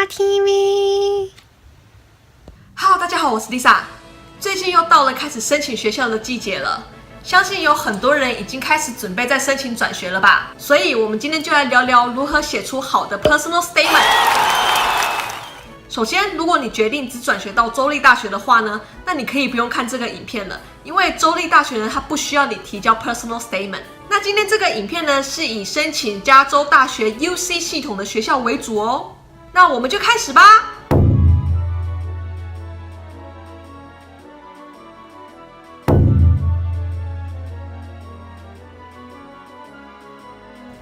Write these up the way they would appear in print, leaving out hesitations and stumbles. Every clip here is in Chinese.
TV。Hello， 大家好，我是 Lisa。最近又到了开始申请学校的季节了，相信有很多人已经开始准备在申请转学了吧？所以我们今天就来聊聊如何写出好的 personal statement。首先，如果你决定只转学到州立大学的话呢，那你可以不用看这个影片了，因为州立大学呢，它不需要你提交 personal statement。那今天这个影片呢，是以申请加州大学 UC 系统的学校为主哦。那我们就开始吧。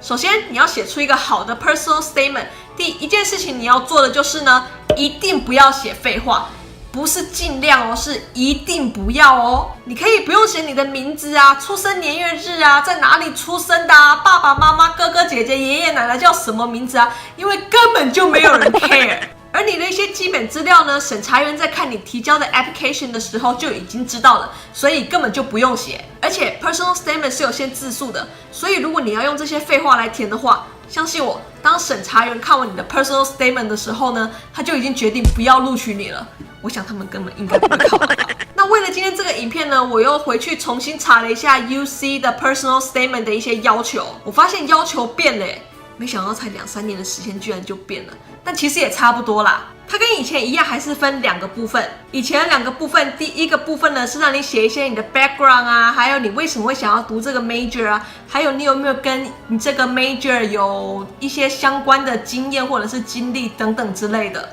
首先，你要写出一个好的 personal statement。第一件事情你要做的就是呢，一定不要写废话，不是尽量哦，是一定不要哦。你可以不用写你的名字啊、出生年月日啊、在哪里出生的啊、爸爸妈妈、哥哥姐姐、爷爷奶奶叫什么名字啊，因为根本就没有人 care。而你的一些基本资料呢，审查员在看你提交的 application 的时候就已经知道了，所以根本就不用写。而且 personal statement 是有限字数的，所以如果你要用这些废话来填的话，相信我，当审查员看完你的 personal statement 的时候呢，他就已经决定不要录取你了。我想他们根本应该不会看完吧。那为了今天这个影片呢，我又回去重新查了一下 UC 的 personal statement 的一些要求，我发现要求变了耶。没想到才2-3年的时间居然就变了，但其实也差不多啦。它跟以前一样，还是分2个部分。以前的2个部分，第一个部分呢是让你写一些你的 background 啊，还有你为什么会想要读这个 major 啊，还有你有没有跟你这个 major 有一些相关的经验或者是经历等等之类的。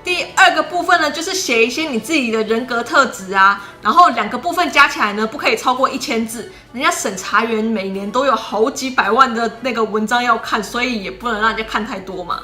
第2个部分呢，就是写一些你自己的人格特质啊，然后2个部分加起来呢，不可以超过1000字。人家审查员每年都有好几百万的那个文章要看，所以也不能让人家看太多嘛。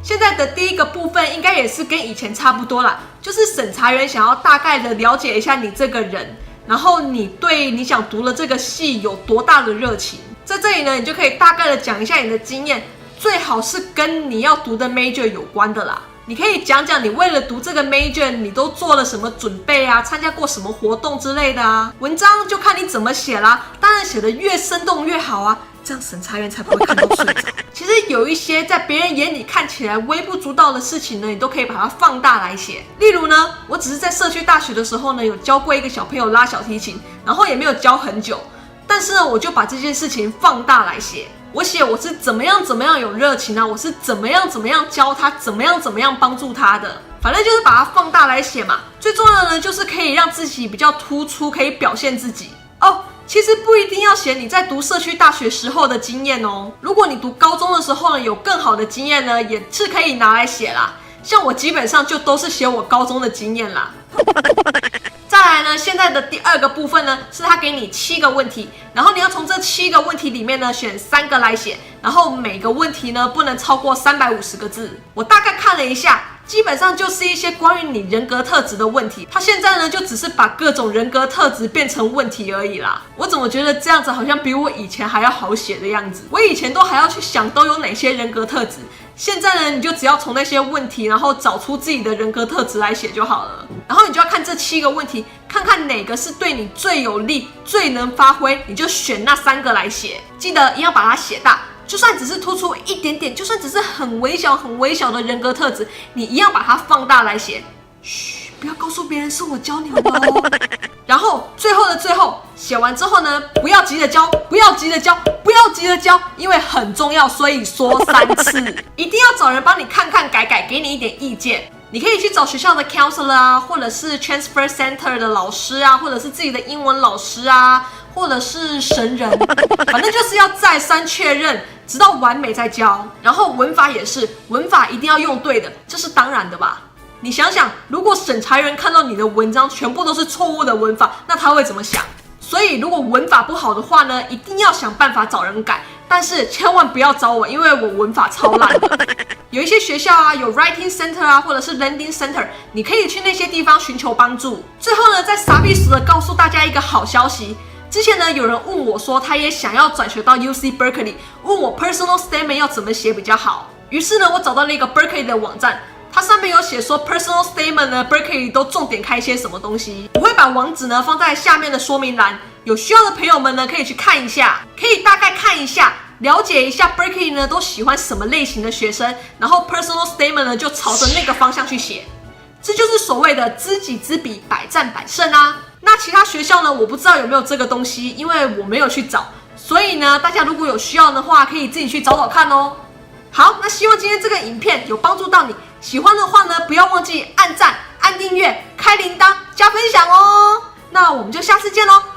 现在的第1个部分应该也是跟以前差不多啦，就是审查员想要大概的了解一下你这个人，然后你对你想读的这个系有多大的热情。在这里呢，你就可以大概的讲一下你的经验，最好是跟你要读的 major 有关的啦。你可以讲讲你为了读这个 major 你都做了什么准备啊，参加过什么活动之类的啊。文章就看你怎么写啦，当然写得越生动越好啊，这样审查员才不会看到睡着。其实有一些在别人眼里看起来微不足道的事情呢，你都可以把它放大来写。例如呢，我只是在社区大学的时候呢，有教过一个小朋友拉小提琴，然后也没有教很久，但是呢，我就把这件事情放大来写。我写我是怎么样有热情啊，我是怎么样教他，怎么样帮助他的，反正就是把它放大来写嘛。最重要的呢，就是可以让自己比较突出，可以表现自己哦。其实不一定要写你在读社区大学时候的经验哦，如果你读高中的时候呢，有更好的经验呢，也是可以拿来写啦。像我基本上就都是写我高中的经验啦。再来呢，现在的第2个部分呢，是他给你7个问题，然后你要从这7个问题里面呢选3个来写，然后每个问题呢不能超过350个字。我大概看了一下，基本上就是一些关于你人格特质的问题。他现在呢就只是把各种人格特质变成问题而已啦。我怎么觉得这样子好像比我以前还要好写的样子？我以前都还要去想都有哪些人格特质，现在呢你就只要从那些问题，然后找出自己的人格特质来写就好了。然后你就要看这7个问题，看看哪个是对你最有利、最能发挥，你就选那3个来写。记得一定要把它写大，就算只是突出一点点，就算只是很微小的人格特质，你一样把它放大来写。嘘，不要告诉别人是我教你们哦。然后最后的最后，写完之后呢，不要急着交，因为很重要，所以说3次。一定要找人帮你看看改改，给你一点意见。你可以去找学校的 counselor 啊，或者是 transfer center 的老师啊，或者是自己的英文老师啊，或者是神人，反正就是要再三确认，直到完美再交。然后文法也是，文法一定要用对的，这是当然的吧？你想想，如果审查员看到你的文章全部都是错误的文法，那他会怎么想？所以如果文法不好的话呢，一定要想办法找人改，但是千万不要找我，因为我文法超烂的。有一些学校啊，有 writing center 啊，或者是 learning center， 你可以去那些地方寻求帮助。最后呢，再傻逼死的告诉大家一个好消息。之前呢，有人问我说，他也想要转学到 UC Berkeley， 问我 personal statement 要怎么写比较好。于是呢，我找到了一个 Berkeley 的网站，它上面有写说 personal statement 呢 Berkeley 都重点开些什么东西。我会把网址呢放在下面的说明栏，有需要的朋友们呢可以去看一下，可以大概看一下了解一下 Berkeley 呢都喜欢什么类型的学生，然后 personal statement 呢就朝着那个方向去写。这就是所谓的知己知彼，百战百胜啊。那其他学校呢，我不知道有没有这个东西，因为我没有去找。所以呢，大家如果有需要的话，可以自己去找找看哦。好，那希望今天这个影片有帮助到你。喜欢的话呢，不要忘记按赞、按订阅、开铃铛、加分享哦。那我们就下次见喽。